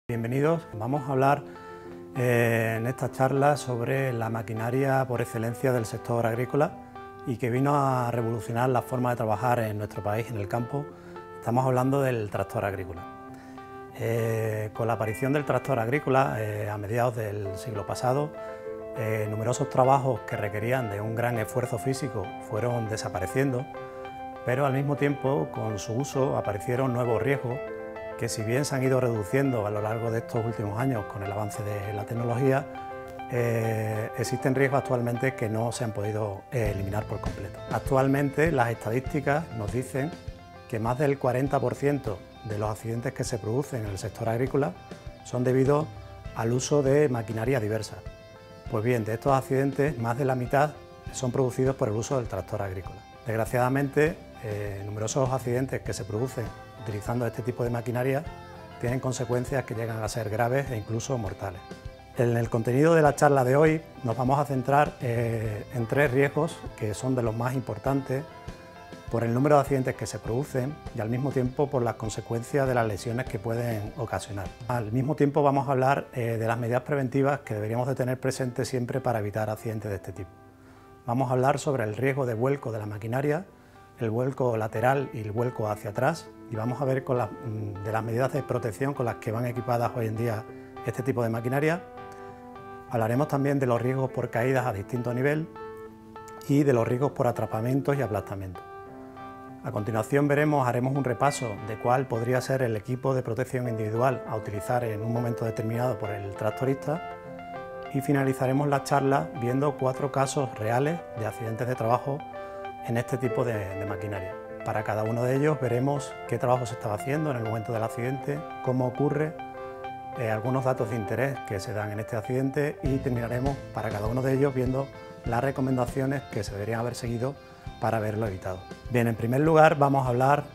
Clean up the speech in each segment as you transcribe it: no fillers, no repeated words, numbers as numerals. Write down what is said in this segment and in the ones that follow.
Bienvenidos, vamos a hablar en esta charla sobre la maquinaria por excelencia del sector agrícola y que vino a revolucionar la forma de trabajar en nuestro país, en el campo. Estamos hablando del tractor agrícola. Con la aparición del tractor agrícola a mediados del siglo pasado, numerosos trabajos que requerían de un gran esfuerzo físico fueron desapareciendo, pero al mismo tiempo con su uso aparecieron nuevos riesgos que, si bien se han ido reduciendo a lo largo de estos últimos años con el avance de la tecnología, existen riesgos actualmente que no se han podido eliminar por completo. Actualmente las estadísticas nos dicen que más del 40% de los accidentes que se producen en el sector agrícola son debido al uso de maquinaria diversa. Pues bien, de estos accidentes, más de la mitad son producidos por el uso del tractor agrícola. Desgraciadamente, numerosos accidentes que se producen utilizando este tipo de maquinaria tienen consecuencias que llegan a ser graves e incluso mortales. En el contenido de la charla de hoy nos vamos a centrar en tres riesgos que son de los más importantes por el número de accidentes que se producen y al mismo tiempo por las consecuencias de las lesiones que pueden ocasionar. Al mismo tiempo vamos a hablar de las medidas preventivas que deberíamos de tener presentes siempre para evitar accidentes de este tipo. Vamos a hablar sobre el riesgo de vuelco de la maquinaria, el vuelco lateral y el vuelco hacia atrás, y vamos a ver de las medidas de protección con las que van equipadas hoy en día este tipo de maquinaria. Hablaremos también de los riesgos por caídas a distinto nivel y de los riesgos por atrapamientos y aplastamientos. A continuación haremos un repaso de cuál podría ser el equipo de protección individual a utilizar en un momento determinado por el tractorista y finalizaremos la charla viendo 4 casos reales de accidentes de trabajo en este tipo de maquinaria. Para cada uno de ellos veremos qué trabajo se estaba haciendo en el momento del accidente, cómo ocurre, algunos datos de interés que se dan en este accidente y terminaremos para cada uno de ellos viendo las recomendaciones que se deberían haber seguido para haberlo evitado. Bien, en primer lugar vamos a hablar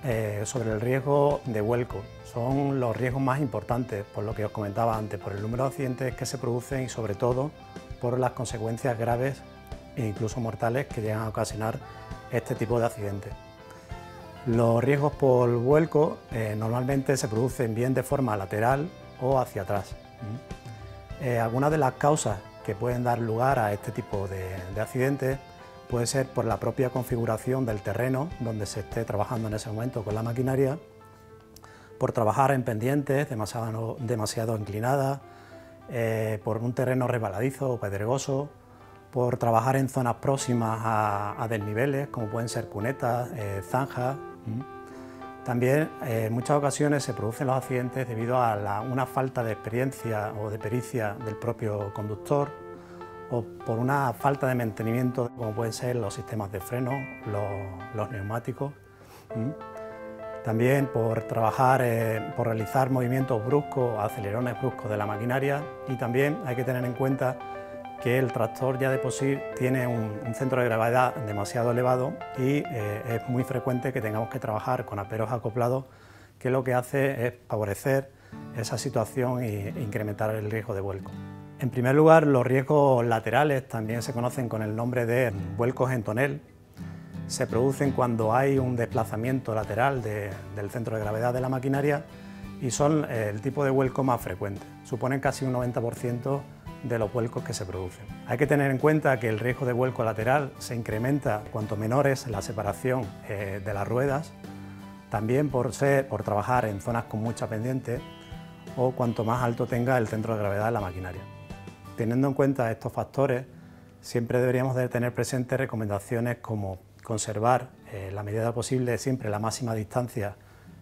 sobre el riesgo de vuelco. Son los riesgos más importantes, por lo que os comentaba antes, por el número de accidentes que se producen y sobre todo por las consecuencias graves e incluso mortales que llegan a ocasionar este tipo de accidentes. Los riesgos por vuelco normalmente se producen bien de forma lateral o hacia atrás. Algunas de las causas que pueden dar lugar a este tipo de accidentes puede ser por la propia configuración del terreno donde se esté trabajando en ese momento con la maquinaria, por trabajar en pendientes demasiado inclinadas, por un terreno resbaladizo o pedregoso, por trabajar en zonas próximas a desniveles, como pueden ser cunetas, zanjas. También en muchas ocasiones se producen los accidentes debido a una falta de experiencia o de pericia del propio conductor o por una falta de mantenimiento, como pueden ser los sistemas de freno, los neumáticos. También por por realizar movimientos bruscos, acelerones bruscos de la maquinaria, y también hay que tener en cuenta que el tractor ya de por sí tiene un centro de gravedad demasiado elevado y es muy frecuente que tengamos que trabajar con aperos acoplados, que lo que hace es favorecer esa situación e incrementar el riesgo de vuelco. En primer lugar, los riesgos laterales también se conocen con el nombre de vuelcos en tonel. Se producen cuando hay un desplazamiento lateral del centro de gravedad de la maquinaria y son el tipo de vuelco más frecuente. Suponen casi un 90% de los vuelcos que se producen. Hay que tener en cuenta que el riesgo de vuelco lateral se incrementa cuanto menor es la separación de las ruedas, también por trabajar en zonas con mucha pendiente o cuanto más alto tenga el centro de gravedad de la maquinaria. Teniendo en cuenta estos factores, siempre deberíamos de tener presentes recomendaciones como conservar en la medida posible siempre la máxima distancia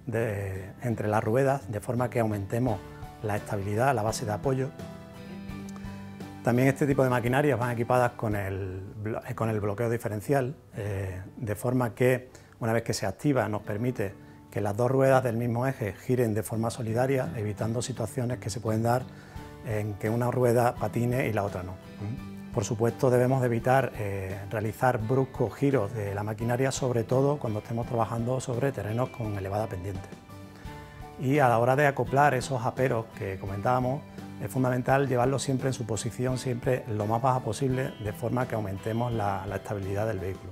entre las ruedas, de forma que aumentemos la estabilidad, la base de apoyo. También este tipo de maquinarias van equipadas con el bloqueo diferencial, de forma que una vez que se activa nos permite que las dos ruedas del mismo eje giren de forma solidaria, evitando situaciones que se pueden dar en que una rueda patine y la otra no. Por supuesto, debemos de evitar realizar bruscos giros de la maquinaria, sobre todo cuando estemos trabajando sobre terrenos con elevada pendiente. Y a la hora de acoplar esos aperos que comentábamos, es fundamental llevarlos siempre en su posición, siempre lo más baja posible, de forma que aumentemos la estabilidad del vehículo.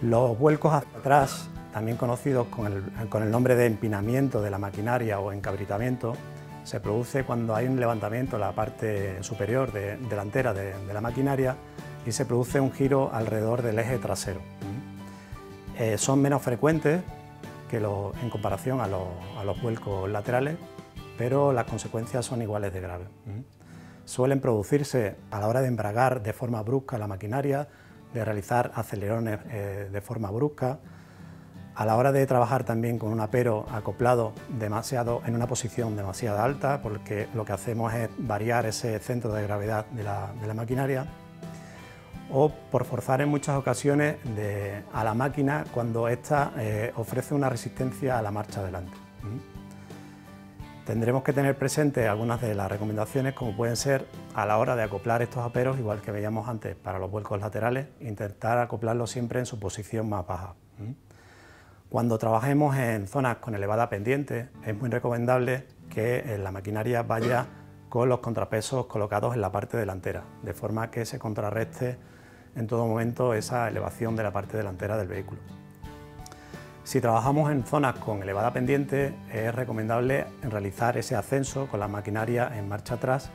Los vuelcos hacia atrás, también conocidos con el nombre de empinamiento de la maquinaria o encabritamiento, se produce cuando hay un levantamiento en la parte superior delantera de la maquinaria y se produce un giro alrededor del eje trasero. Son menos frecuentes en comparación a los vuelcos laterales, pero las consecuencias son iguales de graves. Suelen producirse a la hora de embragar de forma brusca la maquinaria, de realizar acelerones de forma brusca, a la hora de trabajar también con un apero acoplado en una posición demasiado alta, porque lo que hacemos es variar ese centro de gravedad de la maquinaria, o por forzar en muchas ocasiones a la máquina cuando ésta ofrece una resistencia a la marcha adelante. Tendremos que tener presentes algunas de las recomendaciones, como pueden ser a la hora de acoplar estos aperos, igual que veíamos antes para los vuelcos laterales, intentar acoplarlos siempre en su posición más baja. Cuando trabajemos en zonas con elevada pendiente, es muy recomendable que la maquinaria vaya con los contrapesos colocados en la parte delantera, de forma que se contrarreste en todo momento esa elevación de la parte delantera del vehículo. Si trabajamos en zonas con elevada pendiente, es recomendable realizar ese ascenso con la maquinaria en marcha atrás,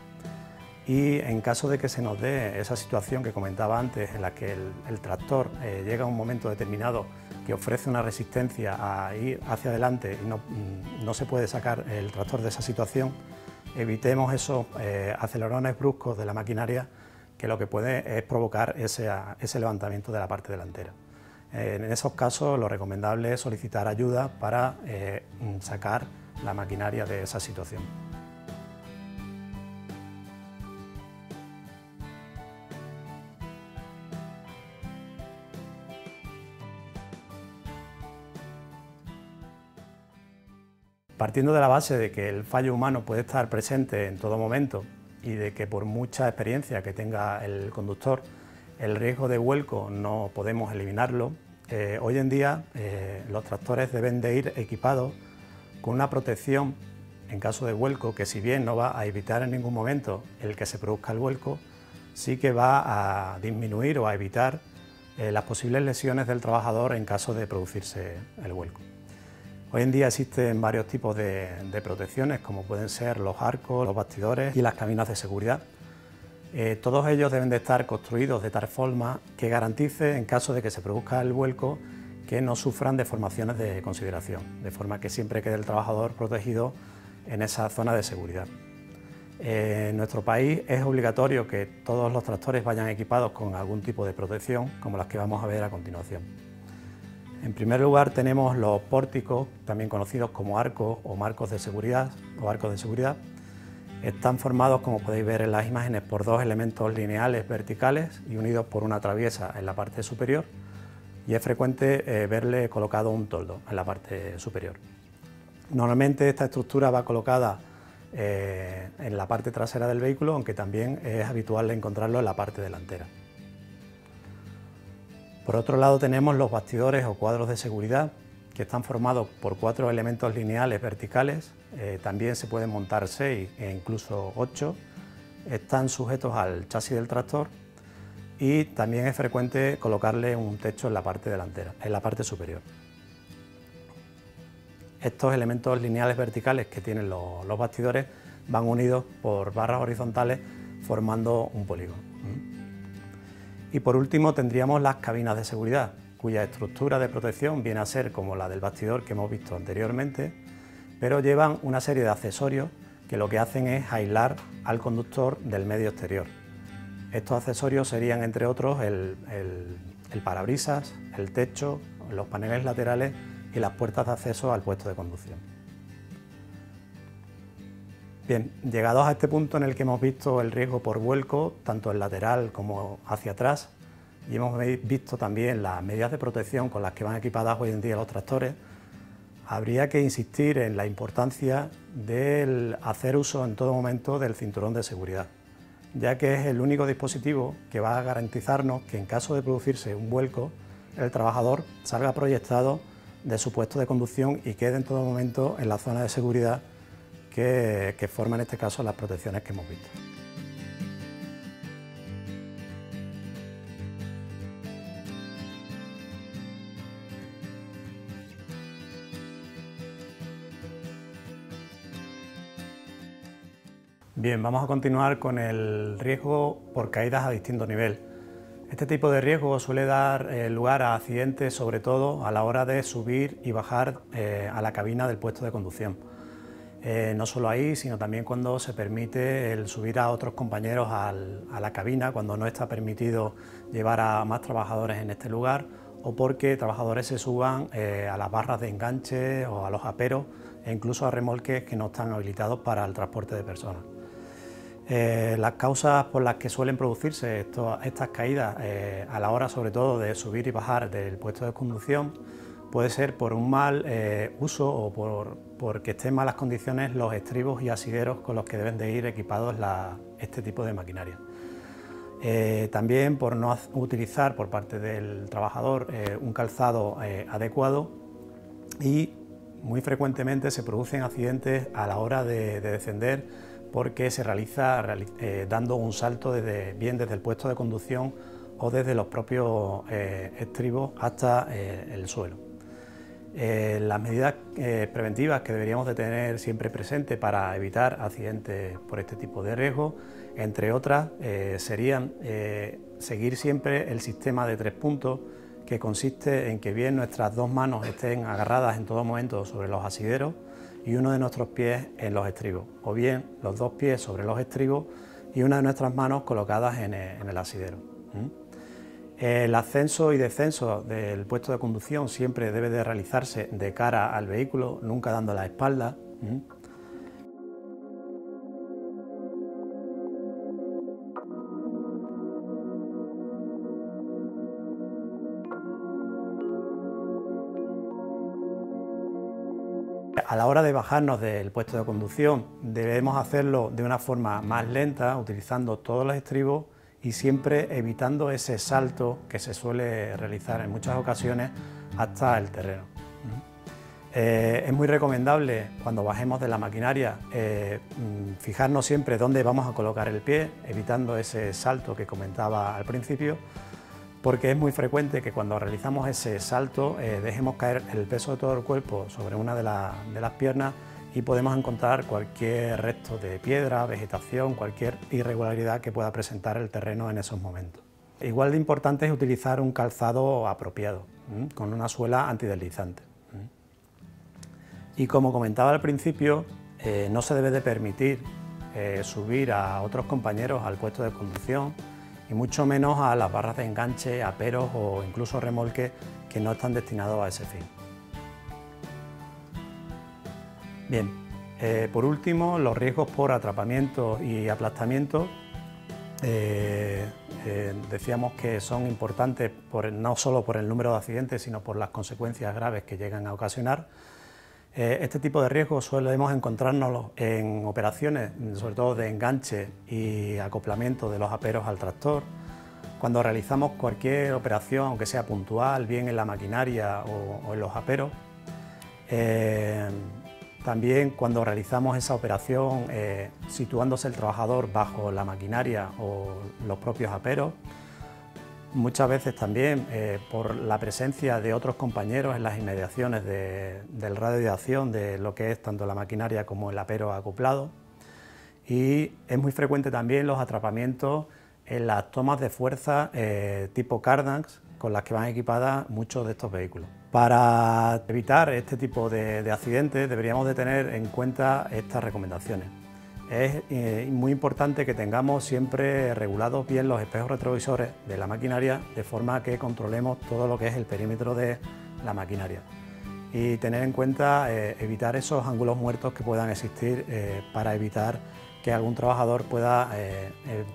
y en caso de que se nos dé esa situación que comentaba antes, en la que el tractor llega a un momento determinado que ofrece una resistencia a ir hacia adelante y no se puede sacar el tractor de esa situación, evitemos esos acelerones bruscos de la maquinaria, que lo que puede es provocar ese levantamiento de la parte delantera. En esos casos lo recomendable es solicitar ayuda para sacar la maquinaria de esa situación. Partiendo de la base de que el fallo humano puede estar presente en todo momento y de que por mucha experiencia que tenga el conductor, el riesgo de vuelco no podemos eliminarlo, hoy en día los tractores deben de ir equipados con una protección en caso de vuelco, que si bien no va a evitar en ningún momento el que se produzca el vuelco, sí que va a disminuir o a evitar las posibles lesiones del trabajador en caso de producirse el vuelco. Hoy en día existen varios tipos de protecciones, como pueden ser los arcos, los bastidores y las cabinas de seguridad. Todos ellos deben de estar construidos de tal forma que garantice, en caso de que se produzca el vuelco, que no sufran deformaciones de consideración, de forma que siempre quede el trabajador protegido en esa zona de seguridad. En nuestro país es obligatorio que todos los tractores vayan equipados con algún tipo de protección, como las que vamos a ver a continuación. En primer lugar tenemos los pórticos, también conocidos como arcos o marcos de seguridad o arcos de seguridad. Están formados, como podéis ver en las imágenes, por dos elementos lineales verticales y unidos por una traviesa en la parte superior, y es frecuente verle colocado un toldo en la parte superior. Normalmente esta estructura va colocada en la parte trasera del vehículo, aunque también es habitual encontrarlo en la parte delantera. Por otro lado tenemos los bastidores o cuadros de seguridad, que están formados por 4 elementos lineales verticales, también se pueden montar 6 e incluso 8, están sujetos al chasis del tractor, y también es frecuente colocarle un techo en la parte delantera, en la parte superior. Estos elementos lineales verticales que tienen los bastidores van unidos por barras horizontales formando un polígono. Y por último tendríamos las cabinas de seguridad, cuya estructura de protección viene a ser como la del bastidor que hemos visto anteriormente, pero llevan una serie de accesorios que lo que hacen es aislar al conductor del medio exterior. Estos accesorios serían, entre otros, el parabrisas, el techo, los paneles laterales y las puertas de acceso al puesto de conducción. Bien, llegados a este punto en el que hemos visto el riesgo por vuelco, tanto en lateral como hacia atrás, y hemos visto también las medidas de protección con las que van equipadas hoy en día los tractores, habría que insistir en la importancia de hacer uso en todo momento del cinturón de seguridad, ya que es el único dispositivo que va a garantizarnos que en caso de producirse un vuelco, el trabajador salga proyectado de su puesto de conducción y quede en todo momento en la zona de seguridad que forma en este caso las protecciones que hemos visto. Bien, vamos a continuar con el riesgo por caídas a distinto nivel. Este tipo de riesgo suele dar lugar a accidentes, sobre todo a la hora de subir y bajar a la cabina del puesto de conducción. No solo ahí, sino también cuando se permite el subir a otros compañeros a la cabina, cuando no está permitido llevar a más trabajadores en este lugar, o porque trabajadores se suban a las barras de enganche o a los aperos e incluso a remolques que no están habilitados para el transporte de personas. Las causas por las que suelen producirse estas caídas a la hora sobre todo de subir y bajar del puesto de conducción puede ser por un mal uso o porque estén en malas condiciones los estribos y asideros con los que deben de ir equipados este tipo de maquinaria. También por no utilizar por parte del trabajador un calzado adecuado, y muy frecuentemente se producen accidentes a la hora de descender porque se realiza dando un salto bien desde el puesto de conducción o desde los propios estribos hasta el suelo. Las medidas preventivas que deberíamos de tener siempre presentes para evitar accidentes por este tipo de riesgo, entre otras, serían seguir siempre el sistema de 3 puntos, que consiste en que bien nuestras 2 manos estén agarradas en todo momento sobre los asideros y uno de nuestros pies en los estribos, o bien los 2 pies sobre los estribos y una de nuestras manos colocadas en el asidero. El ascenso y descenso del puesto de conducción siempre debe de realizarse de cara al vehículo, nunca dando la espalda. A la hora de bajarnos del puesto de conducción debemos hacerlo de una forma más lenta, utilizando todos los estribos y siempre evitando ese salto que se suele realizar en muchas ocasiones hasta el terreno. Es muy recomendable cuando bajemos de la maquinaria fijarnos siempre dónde vamos a colocar el pie, evitando ese salto que comentaba al principio, porque es muy frecuente que cuando realizamos ese salto dejemos caer el peso de todo el cuerpo sobre una de las piernas y podemos encontrar cualquier resto de piedra, vegetación, cualquier irregularidad que pueda presentar el terreno en esos momentos. Igual de importante es utilizar un calzado apropiado, con una suela antideslizante. Y como comentaba al principio, no se debe de permitir subir a otros compañeros al puesto de conducción, y mucho menos a las barras de enganche, aperos o incluso remolques que no están destinados a ese fin. Bien, por último, los riesgos por atrapamiento y aplastamiento. Decíamos que son importantes no solo por el número de accidentes, sino por las consecuencias graves que llegan a ocasionar. Este tipo de riesgos solemos encontrarnos en operaciones, sobre todo de enganche y acoplamiento de los aperos al tractor, cuando realizamos cualquier operación, aunque sea puntual, bien en la maquinaria o en los aperos. También cuando realizamos esa operación situándose el trabajador bajo la maquinaria o los propios aperos. Muchas veces también por la presencia de otros compañeros en las inmediaciones del radio de acción de lo que es tanto la maquinaria como el apero acoplado. Y es muy frecuente también los atrapamientos en las tomas de fuerza tipo Cardans, con las que van equipadas muchos de estos vehículos. Para evitar este tipo de accidentes deberíamos de tener en cuenta estas recomendaciones. Es muy importante que tengamos siempre regulados bien los espejos retrovisores de la maquinaria, de forma que controlemos todo lo que es el perímetro de la maquinaria. Y tener en cuenta evitar esos ángulos muertos que puedan existir para evitar que algún trabajador pueda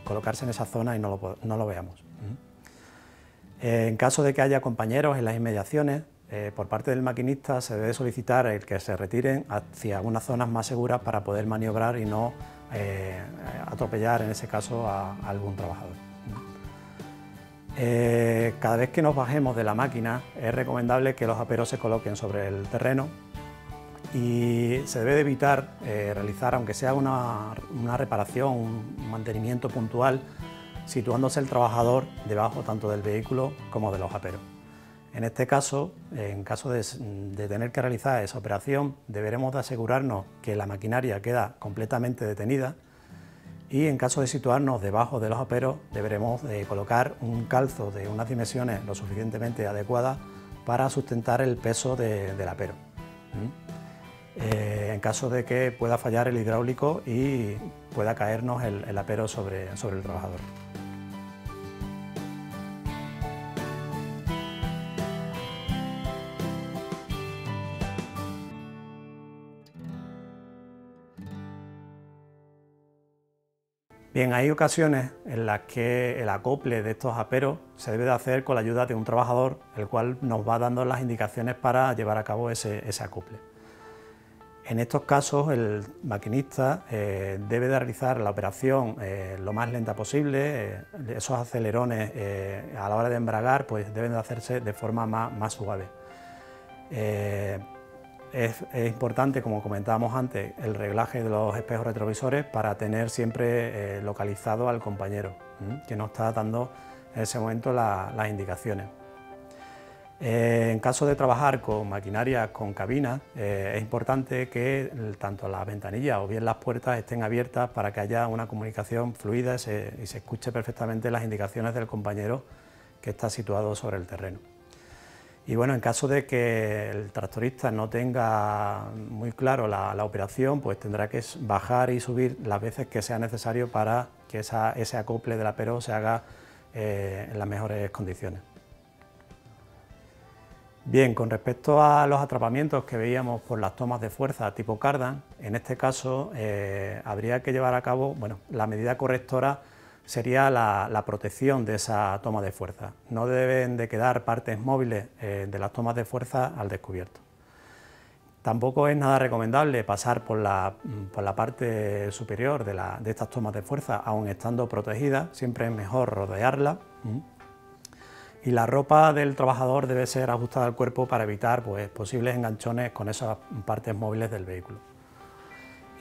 colocarse en esa zona y no lo veamos. En caso de que haya compañeros en las inmediaciones, por parte del maquinista se debe solicitar el que se retiren hacia unas zonas más seguras para poder maniobrar y no atropellar en ese caso a algún trabajador. Cada vez que nos bajemos de la máquina es recomendable que los aperos se coloquen sobre el terreno y se debe de evitar realizar, aunque sea una reparación, un mantenimiento puntual, situándose el trabajador debajo tanto del vehículo como de los aperos. En este caso, en caso de tener que realizar esa operación, deberemos de asegurarnos que la maquinaria queda completamente detenida y en caso de situarnos debajo de los aperos deberemos colocar un calzo de unas dimensiones lo suficientemente adecuadas para sustentar el peso del apero. En caso de que pueda fallar el hidráulico y pueda caernos el apero sobre el trabajador. Bien, hay ocasiones en las que el acople de estos aperos se debe de hacer con la ayuda de un trabajador, el cual nos va dando las indicaciones para llevar a cabo ese acople. En estos casos, el maquinista debe de realizar la operación lo más lenta posible. Esos acelerones a la hora de embragar pues deben de hacerse de forma más suave. Es importante, como comentábamos antes, el reglaje de los espejos retrovisores para tener siempre localizado al compañero que nos está dando en ese momento las indicaciones. En caso de trabajar con maquinaria con cabina, es importante que tanto las ventanillas o bien las puertas estén abiertas para que haya una comunicación fluida y se escuche perfectamente las indicaciones del compañero que está situado sobre el terreno. Y bueno, en caso de que el tractorista no tenga muy claro la operación, pues tendrá que bajar y subir las veces que sea necesario para que ese acople del apero se haga en las mejores condiciones. Bien, con respecto a los atrapamientos que veíamos por las tomas de fuerza tipo cardan, en este caso habría que llevar a cabo, bueno, la medida correctora sería la protección de esa toma de fuerza. No deben de quedar partes móviles de las tomas de fuerza al descubierto. Tampoco es nada recomendable pasar por la parte superior de estas tomas de fuerza, aun estando protegidas. Siempre es mejor rodearla. Y la ropa del trabajador debe ser ajustada al cuerpo para evitar pues, posibles enganchones con esas partes móviles del vehículo.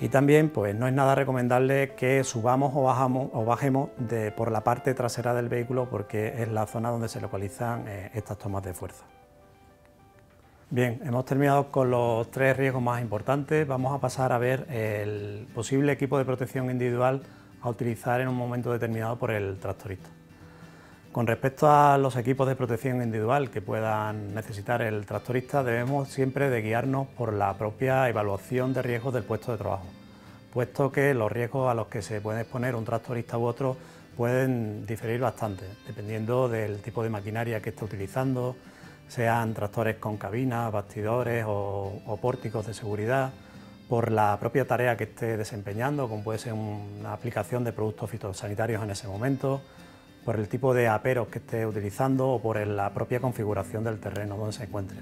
Y también pues, no es nada recomendable que subamos o bajemos por la parte trasera del vehículo porque es la zona donde se localizan estas tomas de fuerza. Bien, hemos terminado con los 3 riesgos más importantes. Vamos a pasar a ver el posible equipo de protección individual a utilizar en un momento determinado por el tractorista. Con respecto a los equipos de protección individual que puedan necesitar el tractorista, debemos siempre de guiarnos por la propia evaluación de riesgos del puesto de trabajo, puesto que los riesgos a los que se puede exponer un tractorista u otro pueden diferir bastante, dependiendo del tipo de maquinaria que esté utilizando, sean tractores con cabina, bastidores o pórticos de seguridad, por la propia tarea que esté desempeñando, como puede ser una aplicación de productos fitosanitarios en ese momento, por el tipo de aperos que esté utilizando o por la propia configuración del terreno donde se encuentre.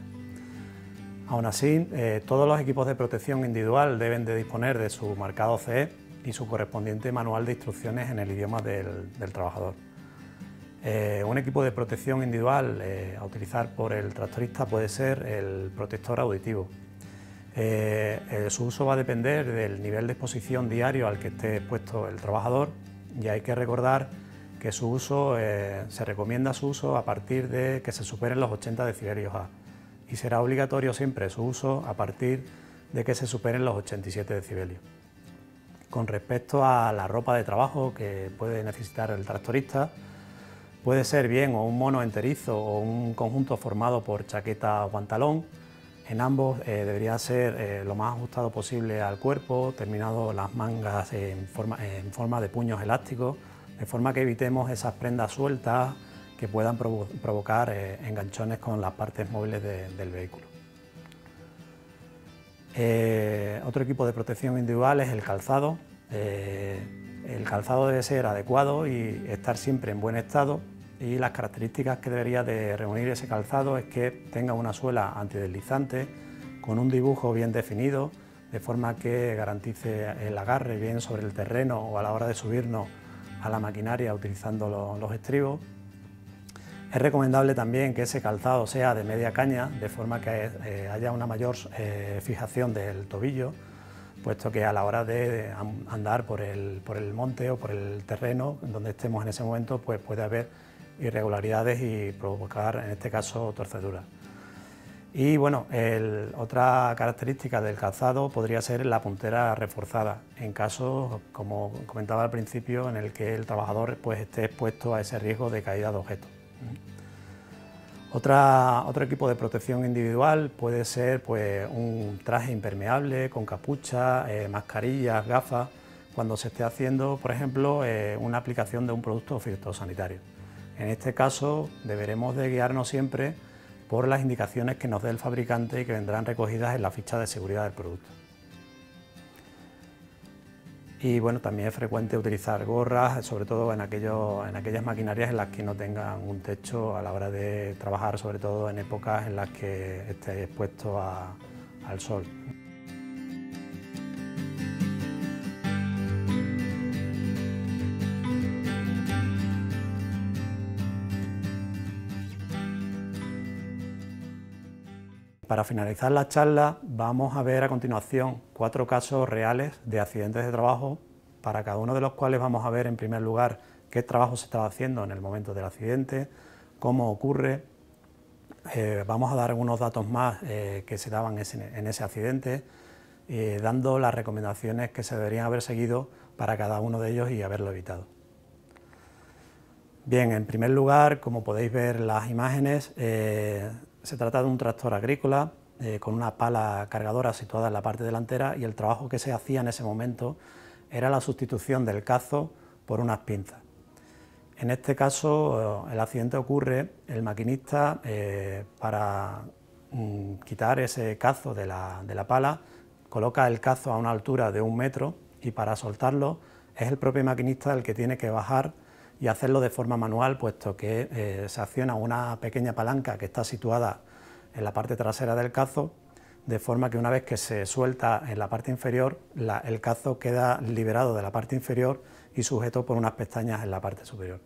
Aún así, todos los equipos de protección individual deben de disponer de su marcado CE y su correspondiente manual de instrucciones en el idioma del trabajador. Un equipo de protección individual a utilizar por el tractorista puede ser el protector auditivo. Su uso va a depender del nivel de exposición diario al que esté expuesto el trabajador y hay que recordar que su uso, se recomienda su uso a partir de que se superen los 80 decibelios A y será obligatorio siempre su uso a partir de que se superen los 87 decibelios. Con respecto a la ropa de trabajo que puede necesitar el tractorista, puede ser bien o un mono enterizo o un conjunto formado por chaqueta o pantalón. En ambos debería ser lo más ajustado posible al cuerpo, terminado las mangas en forma de puños elásticos, de forma que evitemos esas prendas sueltas que puedan provocar enganchones con las partes móviles del vehículo. Otro equipo de protección individual es el calzado. El calzado debe ser adecuado y estar siempre en buen estado, y las características que debería de reunir ese calzado es que tenga una suela antideslizante con un dibujo bien definido, de forma que garantice el agarre bien sobre el terreno o a la hora de subirnos a la maquinaria utilizando los estribos. Es recomendable también que ese calzado sea de media caña, de forma que haya una mayor fijación del tobillo, puesto que a la hora de andar por el monte o por el terreno donde estemos en ese momento, pues puede haber irregularidades y provocar, en este caso, torceduras. Y bueno, otra característica del calzado podría ser la puntera reforzada, en casos, como comentaba al principio, en el que el trabajador pues, esté expuesto a ese riesgo de caída de objetos. Otro equipo de protección individual puede ser pues, un traje impermeable con capucha, mascarillas, gafas, cuando se esté haciendo, por ejemplo, una aplicación de un producto fitosanitario. En este caso deberemos de guiarnos siempre por las indicaciones que nos dé el fabricante y que vendrán recogidas en la ficha de seguridad del producto. Y bueno, también es frecuente utilizar gorras, sobre todo en aquellas maquinarias en las que no tengan un techo a la hora de trabajar, sobre todo en épocas en las que esté expuesto al sol. Para finalizar la charla vamos a ver a continuación 4 casos reales de accidentes de trabajo, para cada uno de los cuales vamos a ver en primer lugar qué trabajo se estaba haciendo en el momento del accidente, cómo ocurre, vamos a dar algunos datos más que se daban en ese accidente, dando las recomendaciones que se deberían haber seguido para cada uno de ellos y haberlo evitado. Bien, en primer lugar, como podéis ver en las imágenes, se trata de un tractor agrícola con una pala cargadora situada en la parte delantera, y el trabajo que se hacía en ese momento era la sustitución del cazo por unas pinzas. En este caso el accidente ocurre, el maquinista para quitar ese cazo de la pala coloca el cazo a una altura de 1 metro, y para soltarlo es el propio maquinista el que tiene que bajar y hacerlo de forma manual, puesto que se acciona una pequeña palanca que está situada en la parte trasera del cazo, de forma que una vez que se suelta en la parte inferior, el cazo queda liberado de la parte inferior y sujeto por unas pestañas en la parte superior.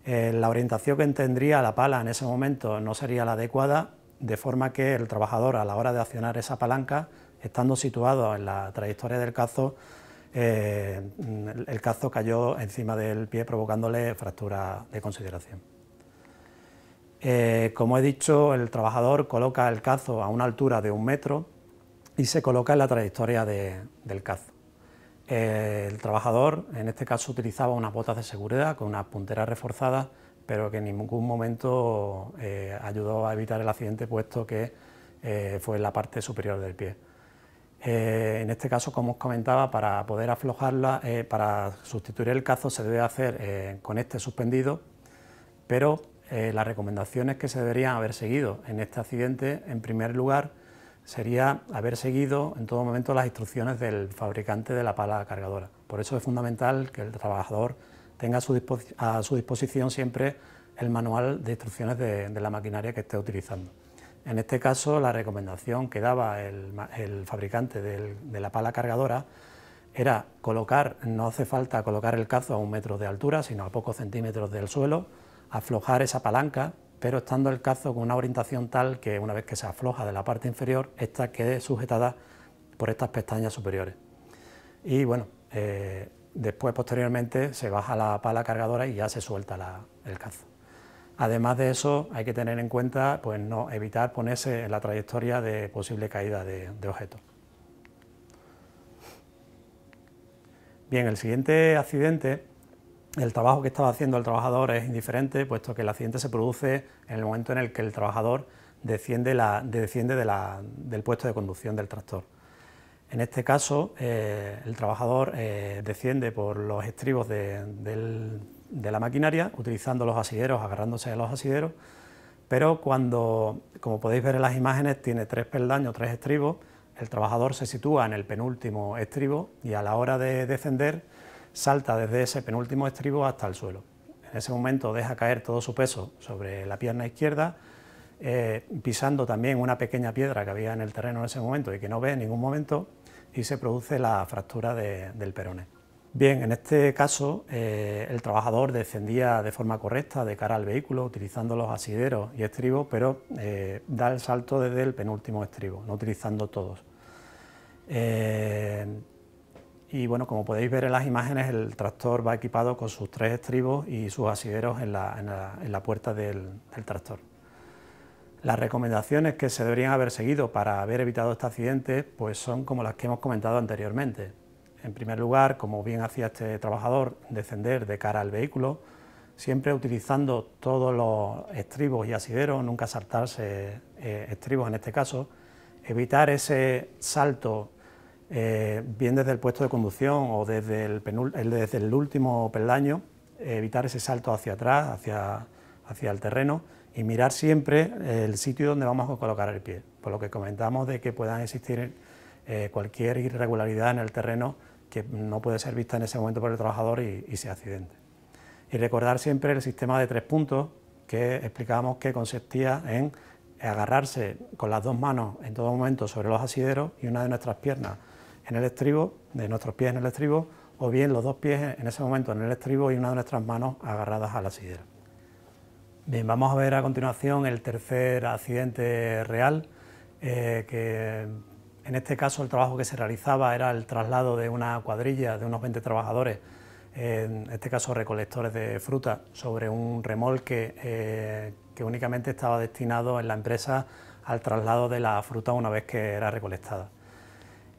La orientación que tendría la pala en ese momento no sería la adecuada, de forma que el trabajador, a la hora de accionar esa palanca, estando situado en la trayectoria del cazo, el cazo cayó encima del pie, provocándole fractura de consideración. Como he dicho, el trabajador coloca el cazo a una altura de 1 metro y se coloca en la trayectoria del cazo. El trabajador, en este caso, utilizaba unas botas de seguridad con unas punteras reforzadas, pero que en ningún momento ayudó a evitar el accidente, puesto que fue en la parte superior del pie. En este caso, como os comentaba, para poder aflojarla, para sustituir el cazo se debe hacer con este suspendido, pero las recomendaciones que se deberían haber seguido en este accidente, en primer lugar, sería haber seguido en todo momento las instrucciones del fabricante de la pala cargadora. Por eso es fundamental que el trabajador tenga a su disposición siempre el manual de instrucciones de la maquinaria que esté utilizando. En este caso, la recomendación que daba el fabricante de la pala cargadora era colocar, no hace falta colocar el cazo a 1 metro de altura, sino a pocos centímetros del suelo, aflojar esa palanca, pero estando el cazo con una orientación tal que una vez que se afloja de la parte inferior, esta quede sujetada por estas pestañas superiores. Y bueno, después posteriormente se baja la pala cargadora y ya se suelta el cazo. Además de eso, hay que tener en cuenta pues, evitar ponerse en la trayectoria de posible caída de objetos. Bien, el siguiente accidente, el trabajo que estaba haciendo el trabajador es indiferente, puesto que el accidente se produce en el momento en el que el trabajador desciende del puesto de conducción del tractor. En este caso, el trabajador desciende por los estribos de la maquinaria, utilizando los asideros, agarrándose a los asideros, pero como podéis ver en las imágenes, tiene 3 peldaños, 3 estribos. El trabajador se sitúa en el penúltimo estribo y a la hora de descender salta desde ese penúltimo estribo hasta el suelo. En ese momento deja caer todo su peso sobre la pierna izquierda, pisando también una pequeña piedra que había en el terreno en ese momento y que no ve en ningún momento, y se produce la fractura del peroné. Bien, en este caso el trabajador descendía de forma correcta de cara al vehículo, utilizando los asideros y estribos, pero da el salto desde el penúltimo estribo, no utilizando todos. Y bueno, como podéis ver en las imágenes, el tractor va equipado con sus 3 estribos y sus asideros en la puerta del tractor. Las recomendaciones que se deberían haber seguido para haber evitado este accidente pues son como las que hemos comentado anteriormente. En primer lugar, como bien hacía este trabajador, descender de cara al vehículo, siempre utilizando todos los estribos y asideros, nunca saltarse estribos en este caso, evitar ese salto bien desde el puesto de conducción o desde el último peldaño, evitar ese salto hacia atrás, hacia el terreno, y mirar siempre el sitio donde vamos a colocar el pie, por lo que comentamos de que puedan existir cualquier irregularidad en el terreno que no puede ser vista en ese momento por el trabajador y se accidente. Y recordar siempre el sistema de 3 puntos que explicábamos que consistía en agarrarse con las 2 manos en todo momento sobre los asideros y una de nuestras piernas en el estribo, de nuestros pies en el estribo, o bien los 2 pies en ese momento en el estribo y una de nuestras manos agarradas al asidero. Bien, vamos a ver a continuación el tercer accidente real, que en este caso el trabajo que se realizaba era el traslado de una cuadrilla de unos 20 trabajadores, en este caso recolectores de fruta, sobre un remolque que únicamente estaba destinado en la empresa al traslado de la fruta una vez que era recolectada.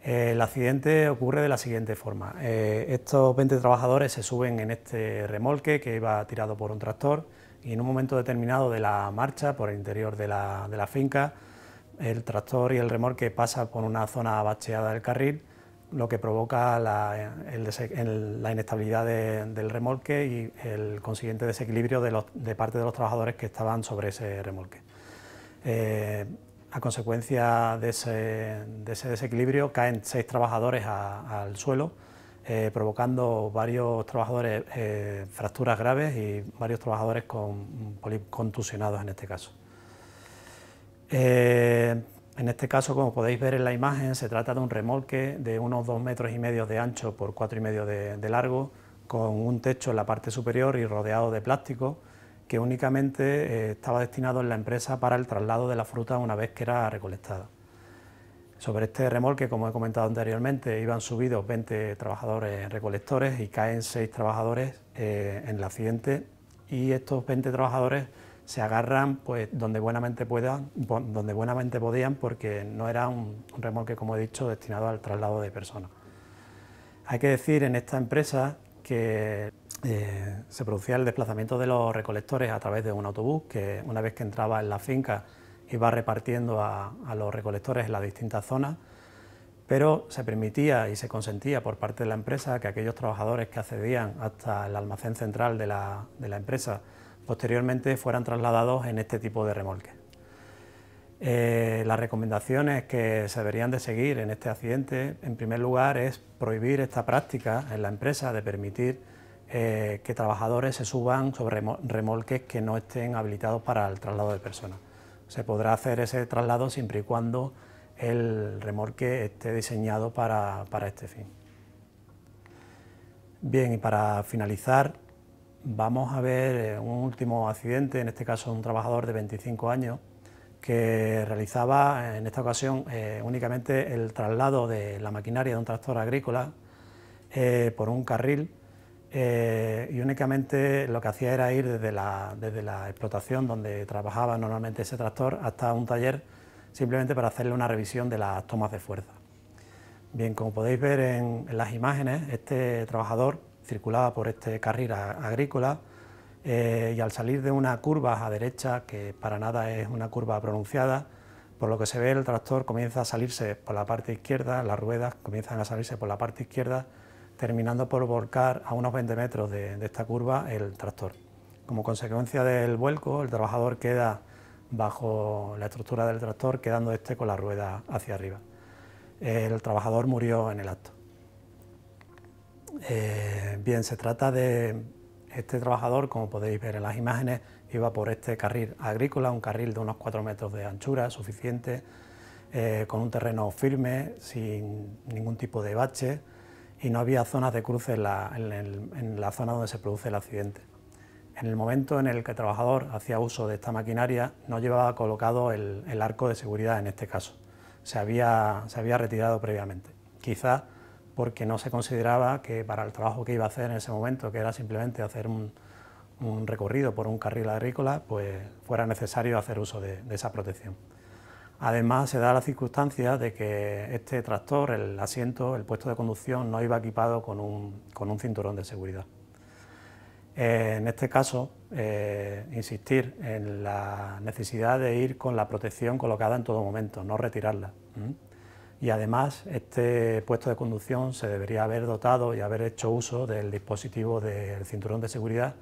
El accidente ocurre de la siguiente forma. Estos 20 trabajadores se suben en este remolque que iba tirado por un tractor y en un momento determinado de la marcha por el interior de la finca, el tractor y el remolque pasan por una zona bacheada del carril, lo que provoca la inestabilidad del remolque y el consiguiente desequilibrio de parte de los trabajadores que estaban sobre ese remolque. A consecuencia de ese desequilibrio caen 6 trabajadores al suelo, provocando varios trabajadores fracturas graves y varios trabajadores contusionados en este caso. En este caso, como podéis ver en la imagen, se trata de un remolque de unos 2,5 metros de ancho por 4,5 metros de largo, con un techo en la parte superior y rodeado de plástico, que únicamente estaba destinado en la empresa para el traslado de la fruta una vez que era recolectada. Sobre este remolque, como he comentado anteriormente, iban subidos 20 trabajadores recolectores y caen 6 trabajadores en el accidente, y estos 20 trabajadores se agarran pues donde buenamente podían, porque no era un remolque, como he dicho, destinado al traslado de personas. Hay que decir en esta empresa que se producía el desplazamiento de los recolectores a través de un autobús que, una vez que entraba en la finca, iba repartiendo a los recolectores en las distintas zonas, pero se permitía y se consentía por parte de la empresa que aquellos trabajadores que accedían hasta el almacén central de la empresa posteriormente fueran trasladados en este tipo de remolques. Las recomendaciones que se deberían de seguir en este accidente, en primer lugar, es prohibir esta práctica en la empresa de permitir que trabajadores se suban sobre remolques que no estén habilitados para el traslado de personas. Se podrá hacer ese traslado siempre y cuando el remolque esté diseñado para este fin. Bien, y para finalizar, vamos a ver un último accidente, en este caso un trabajador de 25 años, que realizaba en esta ocasión únicamente el traslado de la maquinaria de un tractor agrícola por un carril, y únicamente lo que hacía era ir desde la explotación donde trabajaba normalmente ese tractor hasta un taller, simplemente para hacerle una revisión de las tomas de fuerza. Bien, como podéis ver en las imágenes, este trabajador circulaba por este carril agrícola y al salir de una curva a derecha, que para nada es una curva pronunciada, por lo que se ve el tractor comienza a salirse por la parte izquierda, las ruedas comienzan a salirse por la parte izquierda, terminando por volcar a unos 20 metros de esta curva el tractor. Como consecuencia del vuelco, el trabajador queda bajo la estructura del tractor, quedando este con la rueda hacia arriba. El trabajador murió en el acto. Bien, se trata de este trabajador, como podéis ver en las imágenes, iba por este carril agrícola, un carril de unos 4 metros de anchura, suficiente, con un terreno firme, sin ningún tipo de bache, y no había zonas de cruce en la zona donde se produce el accidente. En el momento en el que el trabajador hacía uso de esta maquinaria, no llevaba colocado el arco de seguridad en este caso. Se había retirado previamente, quizás porque no se consideraba que para el trabajo que iba a hacer en ese momento, que era simplemente hacer un recorrido por un carril agrícola, pues fuera necesario hacer uso de esa protección. Además, se da la circunstancia de que este tractor, el asiento, el puesto de conducción, no iba equipado con un cinturón de seguridad. En este caso, insistir en la necesidad de ir con la protección colocada en todo momento, no retirarla. Y además, este puesto de conducción se debería haber dotado y haber hecho uso del dispositivo del cinturón de seguridad,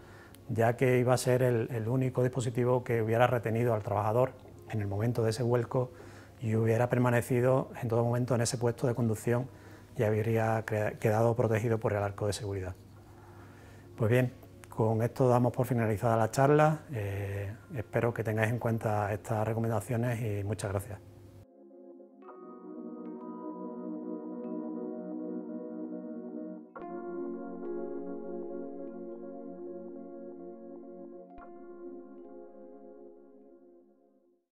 ya que iba a ser el único dispositivo que hubiera retenido al trabajador en el momento de ese vuelco y hubiera permanecido en todo momento en ese puesto de conducción y habría quedado protegido por el arco de seguridad. Pues bien, con esto damos por finalizada la charla. Espero que tengáis en cuenta estas recomendaciones y muchas gracias.